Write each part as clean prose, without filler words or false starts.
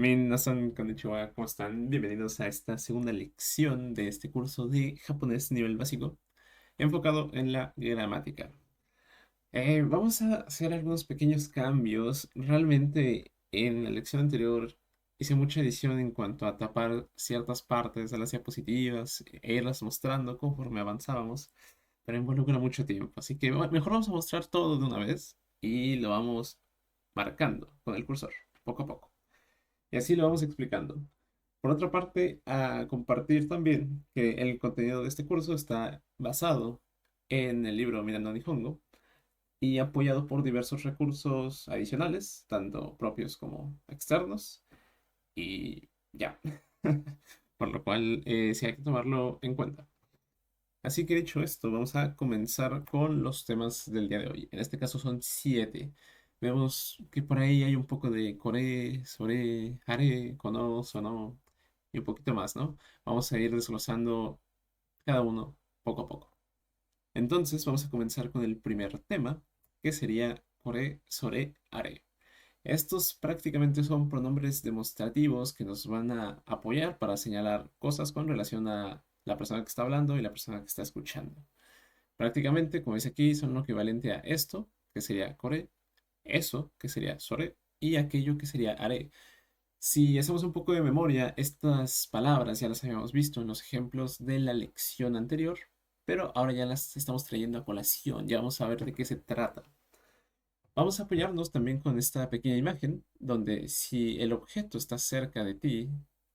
Minasan konnichiwa, ¿cómo están? Bienvenidos a esta segunda lección de este curso de japonés nivel básico, enfocado en la gramática. Vamos a hacer algunos pequeños cambios. Realmente en la lección anterior hice mucha edición en cuanto a tapar ciertas partes de las diapositivas e irlas mostrando conforme avanzábamos, pero involucra mucho tiempo. Así que mejor vamos a mostrar todo de una vez y lo vamos marcando con el cursor, poco a poco. Y así lo vamos explicando. Por otra parte, a compartir también que el contenido de este curso está basado en el libro Mirando Nihongo y apoyado por diversos recursos adicionales, tanto propios como externos, y ya. Por lo cual, sí hay que tomarlo en cuenta. Así que dicho esto, vamos a comenzar con los temas del día de hoy. En este caso son 7. Vemos que por ahí hay un poco de core, sore, hare, kono, sono y un poquito más, ¿no? Vamos a ir desglosando cada uno poco a poco. Entonces vamos a comenzar con el primer tema, que sería core, sore, hare. Estos prácticamente son pronombres demostrativos que nos van a apoyar para señalar cosas con relación a la persona que está hablando y la persona que está escuchando. Prácticamente, como dice aquí, son lo equivalente a esto, que sería core, eso, que sería sore, y aquello que sería are. Si hacemos un poco de memoria, estas palabras ya las habíamos visto en los ejemplos de la lección anterior, pero ahora ya las estamos trayendo a colación, ya vamos a ver de qué se trata. Vamos a apoyarnos también con esta pequeña imagen, donde si el objeto está cerca de ti,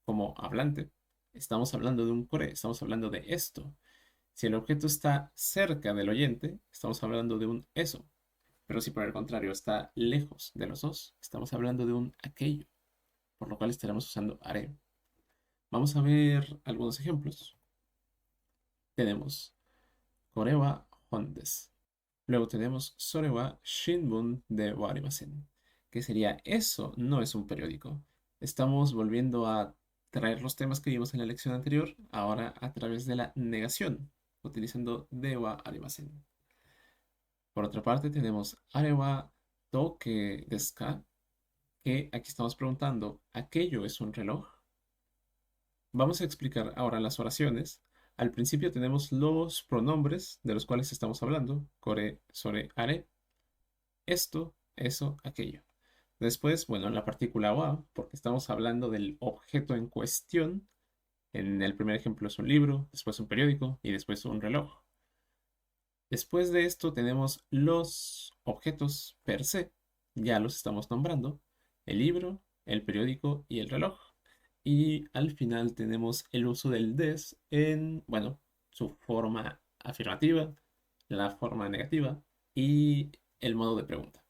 como hablante, estamos hablando de un core, estamos hablando de esto. Si el objeto está cerca del oyente, estamos hablando de un eso. Pero si por el contrario está lejos de los dos, estamos hablando de un aquello, por lo cual estaremos usando are. Vamos a ver algunos ejemplos. Tenemos kore wa hon desu. Luego tenemos sore wa shinbun de wa arimasen, que sería eso no es un periódico. Estamos volviendo a traer los temas que vimos en la lección anterior, ahora a través de la negación, utilizando de wa arimasen. Por otra parte, tenemos Arewa Toke desu ka, que aquí estamos preguntando, ¿aquello es un reloj? Vamos a explicar ahora las oraciones. Al principio tenemos los pronombres de los cuales estamos hablando, kore, sore, are, esto, eso, aquello. Después, bueno, la partícula wa, porque estamos hablando del objeto en cuestión. En el primer ejemplo es un libro, después un periódico y después un reloj. Después de esto tenemos los objetos per se, ya los estamos nombrando, el libro, el periódico y el reloj. Y al final tenemos el uso del des en, bueno, su forma afirmativa, la forma negativa y el modo de pregunta.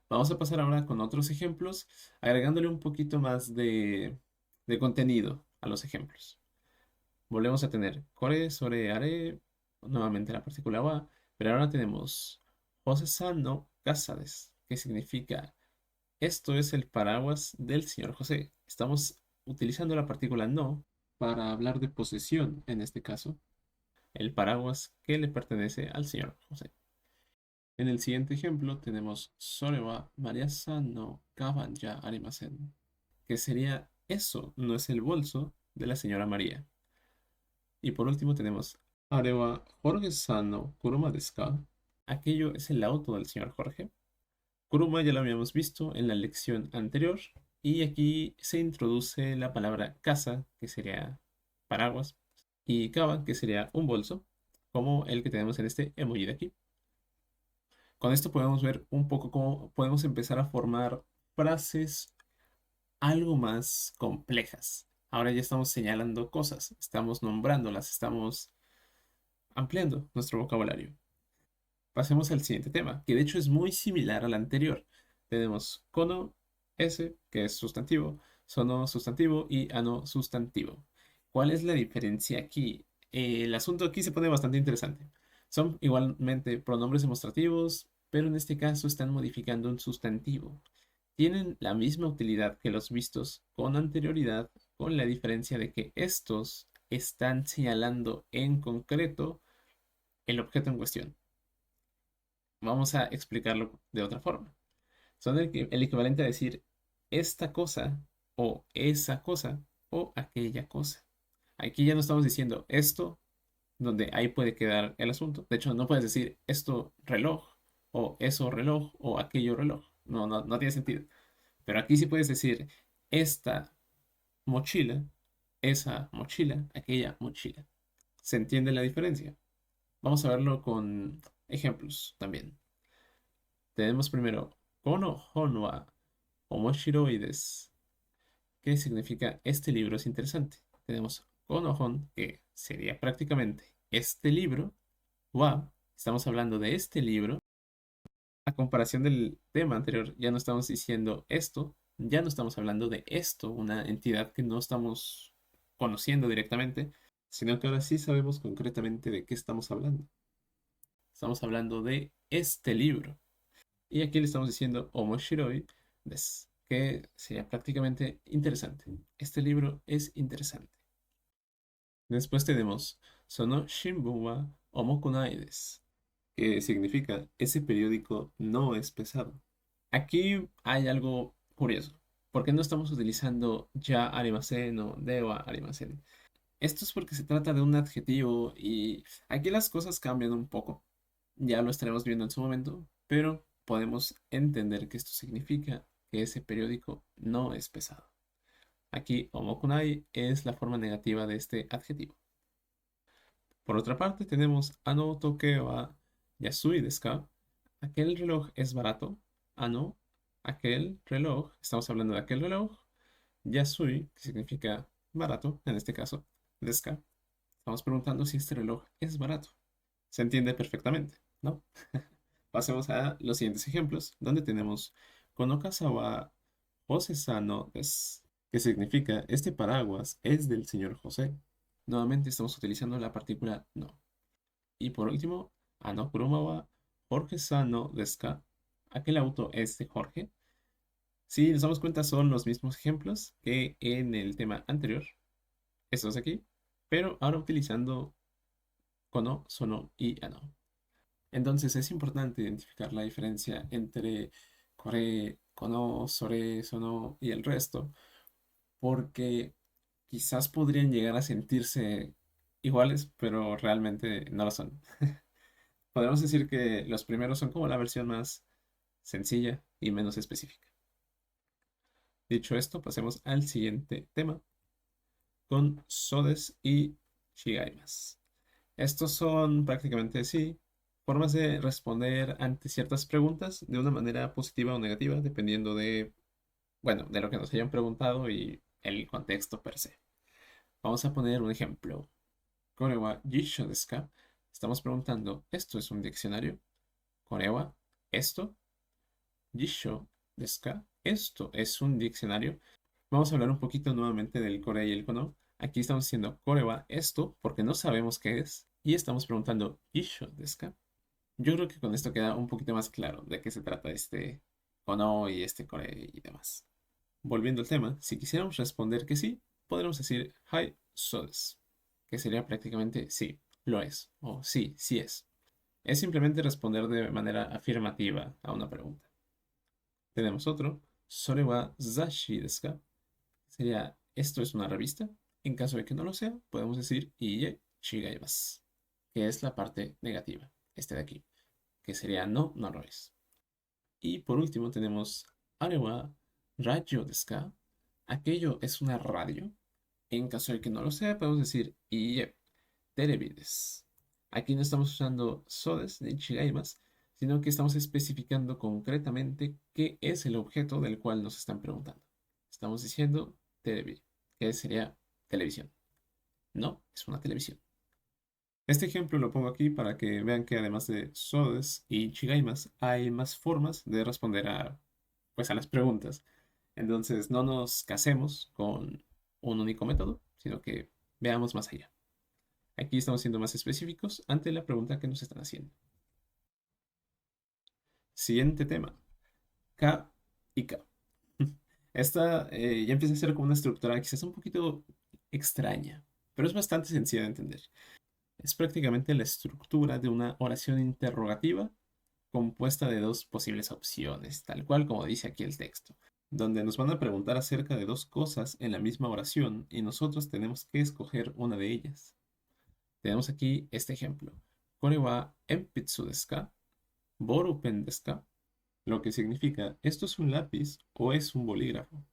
Vamos a pasar ahora con otros ejemplos, agregándole un poquito más de contenido a los ejemplos. Volvemos a tener core, sore, are, nuevamente la partícula wa, pero ahora tenemos José-san no casa desu, que significa esto es el paraguas del señor José. Estamos utilizando la partícula no para hablar de posesión, en este caso, el paraguas que le pertenece al señor José. En el siguiente ejemplo tenemos sore wa Maria-san no kaban ya arimasen, que sería eso no es el bolso de la señora María. Y por último tenemos Arewa Jorge-san no kuruma desu ka. Aquello es el auto del señor Jorge. Kuruma ya lo habíamos visto en la lección anterior. Y aquí se introduce la palabra casa, que sería paraguas, y kaba, que sería un bolso, como el que tenemos en este emoji de aquí. Con esto podemos ver un poco cómo podemos empezar a formar frases algo más complejas. Ahora ya estamos señalando cosas, estamos nombrándolas, estamos ampliando nuestro vocabulario. Pasemos al siguiente tema, que de hecho es muy similar al anterior. Tenemos kono, ese, que es sustantivo, sono sustantivo y ano sustantivo. ¿Cuál es la diferencia aquí? El asunto aquí se pone bastante interesante. Son igualmente pronombres demostrativos, pero en este caso están modificando un sustantivo. Tienen la misma utilidad que los vistos con anterioridad, con la diferencia de que estos están señalando en concreto el objeto en cuestión. Vamos a explicarlo de otra forma. Son el equivalente a decir esta cosa o esa cosa o aquella cosa. Aquí ya no estamos diciendo esto, donde ahí puede quedar el asunto. De hecho, no puedes decir esto reloj o eso reloj o aquello reloj. No, no, no tiene sentido. Pero aquí sí puedes decir esta mochila, esa mochila, aquella mochila. ¿Se entiende la diferencia? Vamos a verlo con ejemplos también. Tenemos primero Kono Honwa Omoshiroides, que significa este libro es interesante. Tenemos Kono Hon, que sería prácticamente este libro. Wa, estamos hablando de este libro. A comparación del tema anterior, ya no estamos diciendo esto, ya no estamos hablando de esto, una entidad que no estamos conociendo directamente, sino que ahora sí sabemos concretamente de qué estamos hablando. Estamos hablando de este libro. Y aquí le estamos diciendo Omoshiroi des, que sería prácticamente interesante. Este libro es interesante. Después tenemos Sono Shimbun wa Omokunai des, que significa ese periódico no es pesado. Aquí hay algo curioso. ¿Por qué no estamos utilizando ya arimasen o dewa arimasen? Esto es porque se trata de un adjetivo y aquí las cosas cambian un poco. Ya lo estaremos viendo en su momento, pero podemos entender que esto significa que ese periódico no es pesado. Aquí omokunai es la forma negativa de este adjetivo. Por otra parte, tenemos ano toke wa yasui desu ka? Aquel reloj es barato. Ano, aquel reloj, estamos hablando de aquel reloj. Yasui, que significa barato, en este caso, desu ka? Estamos preguntando si este reloj es barato. Se entiende perfectamente, ¿no? Pasemos a los siguientes ejemplos, donde tenemos Konokaza wa Jose no desu, que significa este paraguas es del señor José. Nuevamente estamos utilizando la partícula no. Y por último, Ano kuruma wa Jorge no desu ka? Aquel auto es de Jorge. Si nos damos cuenta, son los mismos ejemplos que en el tema anterior, estos aquí, pero ahora utilizando kono, sono y ano. Entonces es importante identificar la diferencia entre kore, kono, sore, sono y el resto, porque quizás podrían llegar a sentirse iguales, pero realmente no lo son. Podemos decir que los primeros son como la versión más sencilla y menos específica. Dicho esto, pasemos al siguiente tema con sodes y shigaimas. Estos son prácticamente, sí, formas de responder ante ciertas preguntas de una manera positiva o negativa, dependiendo de, bueno, de lo que nos hayan preguntado y el contexto per se. Vamos a poner un ejemplo. Kore wa jisho desu ka? Estamos preguntando, ¿esto es un diccionario? Kore wa, ¿esto? Jisho desu ka? ¿Esto es un diccionario? Vamos a hablar un poquito nuevamente del core y el kono. Aquí estamos diciendo core wa esto porque no sabemos qué es y estamos preguntando isho desu ka? Yo creo que con esto queda un poquito más claro de qué se trata este kono y este core y demás. Volviendo al tema, si quisiéramos responder que sí, podríamos decir hai so desu, que sería prácticamente sí, lo es o sí, sí es. Es simplemente responder de manera afirmativa a una pregunta. Tenemos otro, sore wa zashi desu ka? Sería, ¿esto es una revista? En caso de que no lo sea, podemos decir iie chigaimasu, que es la parte negativa, este de aquí, que sería no, no lo es. Y por último tenemos are wa radio desu ka? Aquello es una radio. En caso de que no lo sea, podemos decir iie terebi desu. Aquí no estamos usando sodes ni chigaimas, sino que estamos especificando concretamente qué es el objeto del cual nos están preguntando. Estamos diciendo terebi, que sería televisión. No, es una televisión. Este ejemplo lo pongo aquí para que vean que además de sodes y chigaimas, hay más formas de responder a, pues, a las preguntas. Entonces, no nos casemos con un único método, sino que veamos más allá. Aquí estamos siendo más específicos ante la pregunta que nos están haciendo. Siguiente tema. K y K. Esta ya empieza a ser como una estructura quizás un poquito extraña, pero es bastante sencilla de entender. Es prácticamente la estructura de una oración interrogativa compuesta de dos posibles opciones, tal cual como dice aquí el texto. donde nos van a preguntar acerca de dos cosas en la misma oración y nosotros tenemos que escoger una de ellas. Tenemos aquí este ejemplo. Kore wa enpitsu desu ka? Borupen desu ka? Lo que significa, ¿esto es un lápiz o es un bolígrafo?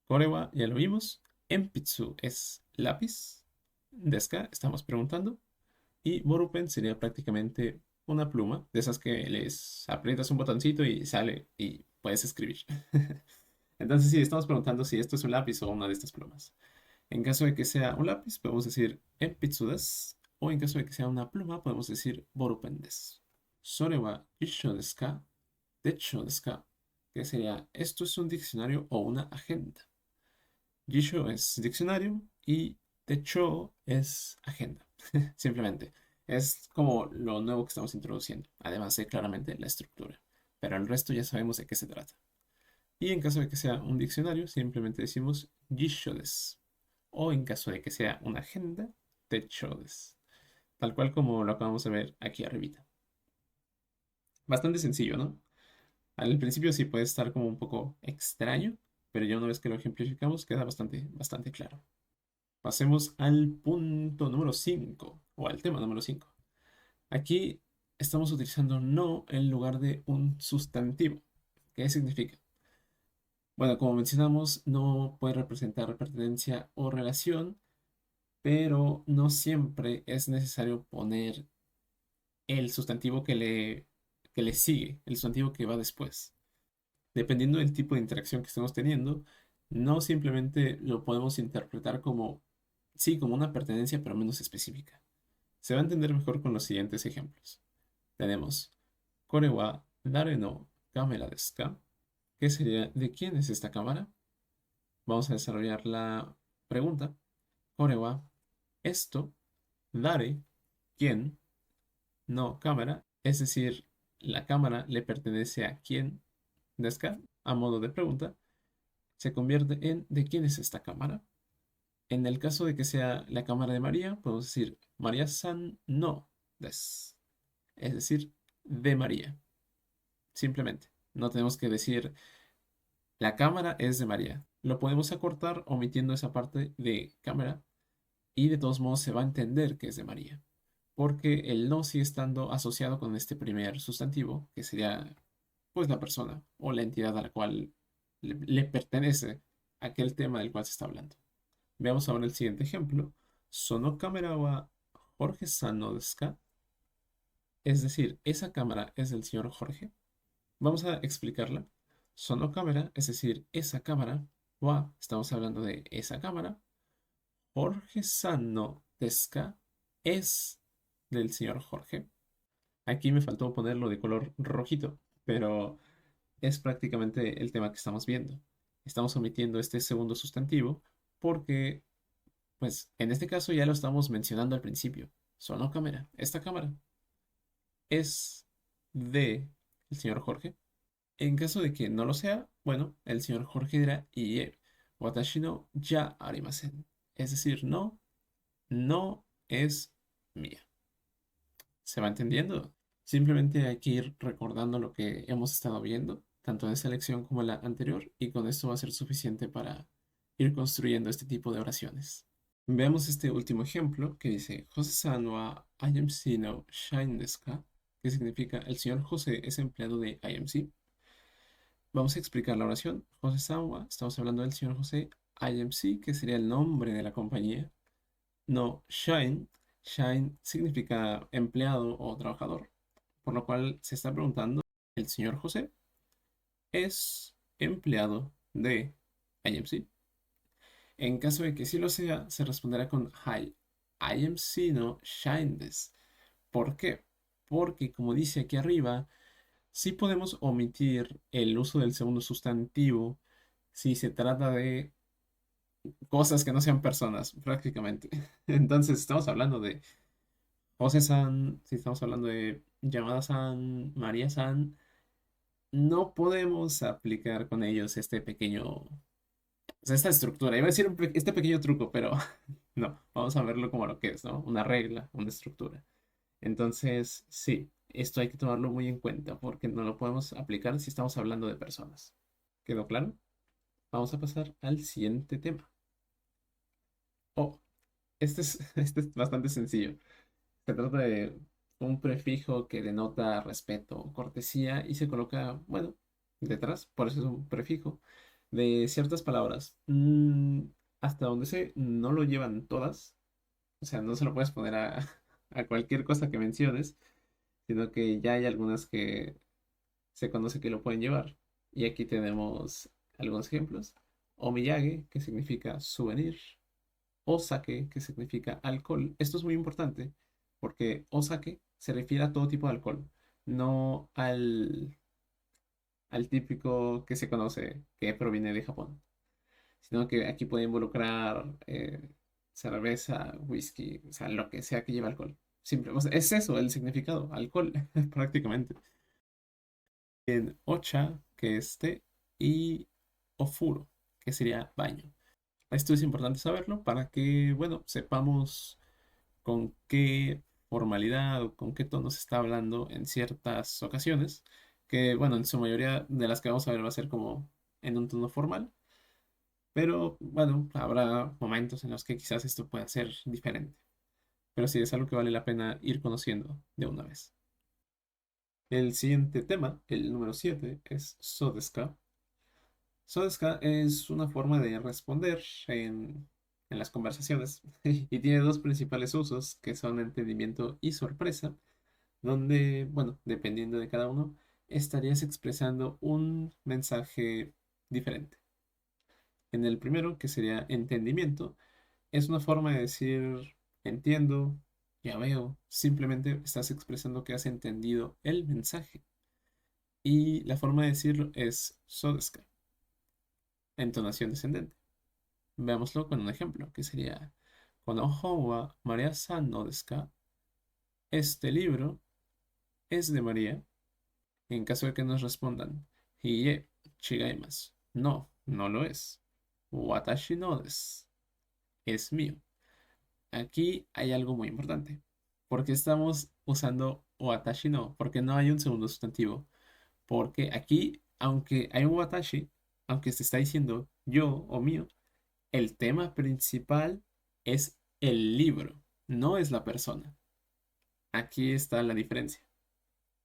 Kore wa, ya lo vimos. Enpitsu es lápiz. Desu ka, estamos preguntando. Y Borupen sería prácticamente una pluma, de esas que les aprietas un botoncito y sale y puedes escribir. Entonces, sí, estamos preguntando si esto es un lápiz o una de estas plumas. En caso de que sea un lápiz, podemos decir enpitsu desu. O en caso de que sea una pluma, podemos decir borupen desu. Sore wa jisho desu ka? Techo desu ka? Que sería, esto es un diccionario o una agenda. Jisho es diccionario y Techo es agenda. Simplemente. Es como lo nuevo que estamos introduciendo. Además de claramente la estructura. Pero el resto ya sabemos de qué se trata. Y en caso de que sea un diccionario, simplemente decimos Jisho desu. O en caso de que sea una agenda, Techo desu. Tal cual como lo acabamos de ver aquí arribita. Bastante sencillo, ¿no? Al principio sí puede estar como un poco extraño, pero ya una vez que lo ejemplificamos queda bastante claro. Pasemos al punto número 5 o al tema número 5. Aquí estamos utilizando no en lugar de un sustantivo. ¿Qué significa? Bueno, como mencionamos, no puede representar pertenencia o relación, pero no siempre es necesario poner el sustantivo que le sigue, el sustantivo que va después. Dependiendo del tipo de interacción que estemos teniendo, no simplemente lo podemos interpretar como, sí, como una pertenencia, pero menos específica. Se va a entender mejor con los siguientes ejemplos. Tenemos, Kore wa dare no kamera desu ka? ¿Qué sería de quién es esta cámara? Vamos a desarrollar la pregunta. Kore wa, esto, dare, quién, no cámara, es decir, la cámara le pertenece a quién, desu ka, a modo de pregunta, se convierte en ¿de quién es esta cámara? En el caso de que sea la cámara de María, podemos decir María-san no des, es decir, de María. Simplemente. No tenemos que decir la cámara es de María. Lo podemos acortar omitiendo esa parte de cámara y de todos modos se va a entender que es de María. Porque el no sigue estando asociado con este primer sustantivo, que sería pues la persona o la entidad a la cual le pertenece aquel tema del cual se está hablando. Veamos ahora el siguiente ejemplo. Sono cámara wa Jorge Sano desu ka? Es decir, esa cámara es del señor Jorge. Vamos a explicarla. Sono cámara, es decir, esa cámara, wa, estamos hablando de esa cámara. Jorge Sano desu ka? Es del señor Jorge. Aquí me faltó ponerlo de color rojito, pero es prácticamente el tema que estamos viendo. Estamos omitiendo este segundo sustantivo porque, pues, en este caso ya lo estamos mencionando al principio. Sonó cámara. Esta cámara es de el señor Jorge. En caso de que no lo sea, bueno, el señor Jorge dirá iie, watashi no ya arimasen. Es decir, no, no es mía. ¿Se va entendiendo? Simplemente hay que ir recordando lo que hemos estado viendo, tanto en esta lección como en la anterior, y con esto va a ser suficiente para ir construyendo este tipo de oraciones. Veamos este último ejemplo que dice Jose-san wa IMC no shain desu ka? Que significa el señor José es empleado de IMC. Vamos a explicar la oración. Jose-san wa, estamos hablando del señor José, IMC, que sería el nombre de la compañía. No, Shine. Shine significa empleado o trabajador, por lo cual se está preguntando, ¿el señor José es empleado de IMC? En caso de que sí lo sea, se responderá con Hi, IMC no Shine des. ¿Por qué? Porque como dice aquí arriba, sí podemos omitir el uso del segundo sustantivo si se trata de cosas que no sean personas, prácticamente. Entonces, estamos hablando de José-san, si estamos hablando de Yamada-san, María-san, no podemos aplicar con ellos este pequeño, o sea, esta estructura. Iba a decir este pequeño truco, pero no, vamos a verlo como lo que es, ¿no? Una regla, una estructura. Entonces, sí, esto hay que tomarlo muy en cuenta porque no lo podemos aplicar si estamos hablando de personas. ¿Quedó claro? Vamos a pasar al siguiente tema. Oh, este es bastante sencillo. Se trata de un prefijo que denota respeto o cortesía y se coloca, bueno, detrás, por eso es un prefijo, de ciertas palabras. Hasta donde sé, no lo llevan todas, o sea, no se lo puedes poner a, a cualquier cosa que menciones, sino que ya hay algunas que se conoce que lo pueden llevar. Y aquí tenemos algunos ejemplos. Omiyage, que significa souvenir. Osake, que significa alcohol. Esto es muy importante porque osake se refiere a todo tipo de alcohol, no al típico que se conoce que proviene de Japón, sino que aquí puede involucrar cerveza, whisky, o sea, lo que sea que lleve alcohol. Simple, o sea, es eso el significado, alcohol, prácticamente. En ocha, que es té, y ofuro, que sería baño. Esto es importante saberlo para que, bueno, sepamos con qué formalidad o con qué tono se está hablando en ciertas ocasiones, que bueno, en su mayoría de las que vamos a ver va a ser como en un tono formal, pero bueno, habrá momentos en los que quizás esto pueda ser diferente, pero sí es algo que vale la pena ir conociendo de una vez. El siguiente tema, el número 7, es Sodeska. Sodeska es una forma de responder en las conversaciones y tiene dos principales usos que son entendimiento y sorpresa donde, bueno, dependiendo de cada uno, estarías expresando un mensaje diferente. En el primero, que sería entendimiento, es una forma de decir entiendo, ya veo, simplemente estás expresando que has entendido el mensaje. Y la forma de decirlo es sodeska, entonación descendente. Veámoslo con un ejemplo, que sería Konoho wa Maria-san no desu ka? Este libro es de María. En caso de que nos respondan, Hiye, chigaimasu. No, no lo es. Watashi no desu. Es mío. Aquí hay algo muy importante. ¿Por qué estamos usando watashi no? Porque no hay un segundo sustantivo. Porque aquí, aunque hay un watashi, aunque se está diciendo yo o mío, el tema principal es el libro, no es la persona. Aquí está la diferencia.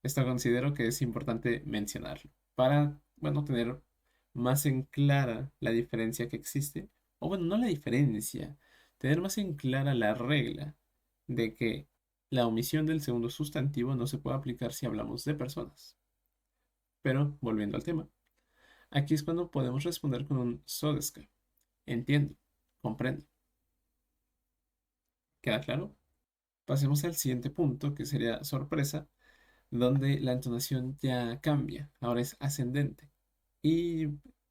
Esto considero que es importante mencionarlo para, bueno, tener más en clara la diferencia que existe, o bueno, no la diferencia, tener más en clara la regla de que la omisión del segundo sustantivo no se puede aplicar si hablamos de personas. Pero, volviendo al tema, aquí es cuando podemos responder con un sodeska. Entiendo, comprendo. ¿Queda claro? Pasemos al siguiente punto, que sería sorpresa, donde la entonación ya cambia, ahora es ascendente. Y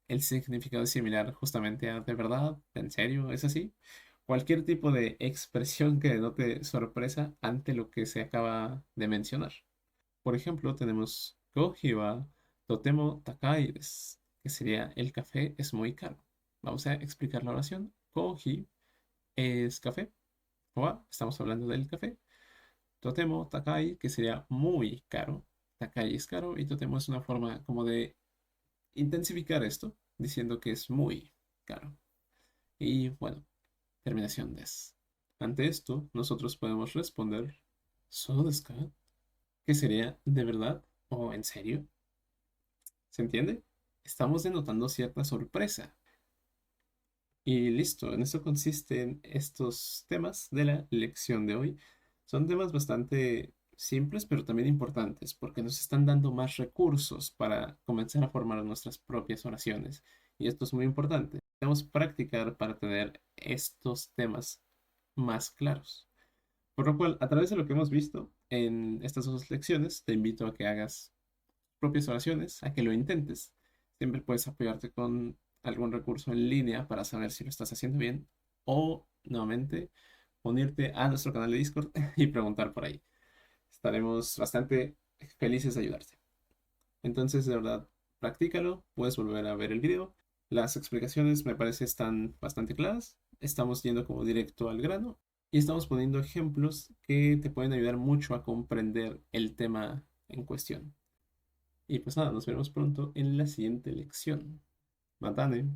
el significado es similar justamente a de verdad, en serio, es así. Cualquier tipo de expresión que denote sorpresa ante lo que se acaba de mencionar. Por ejemplo, tenemos Kohi wa totemo takai desu, que sería el café es muy caro. Vamos a explicar la oración. Kohi es café. Wa, estamos hablando del café. Totemo takai, que sería muy caro. Takai es caro y totemo es una forma como de intensificar esto, diciendo que es muy caro. Y bueno, terminación des. Ante esto, nosotros podemos responder, ¿solo desu ka? ¿Que sería de verdad o en serio? ¿Se entiende? Estamos denotando cierta sorpresa. Y listo, en eso consisten estos temas de la lección de hoy. Son temas bastante simples, pero también importantes, porque nos están dando más recursos para comenzar a formar nuestras propias oraciones. Y esto es muy importante. Debemos practicar para tener estos temas más claros. Por lo cual, a través de lo que hemos visto en estas dos lecciones, te invito a que hagas propias oraciones, a que lo intentes. Siempre puedes apoyarte con algún recurso en línea para saber si lo estás haciendo bien o, nuevamente, unirte a nuestro canal de Discord y preguntar por ahí. Estaremos bastante felices de ayudarte. Entonces, de verdad, practícalo, puedes volver a ver el video. Las explicaciones me parece están bastante claras. Estamos yendo como directo al grano y estamos poniendo ejemplos que te pueden ayudar mucho a comprender el tema en cuestión. Y pues nada, nos veremos pronto en la siguiente lección. Matane.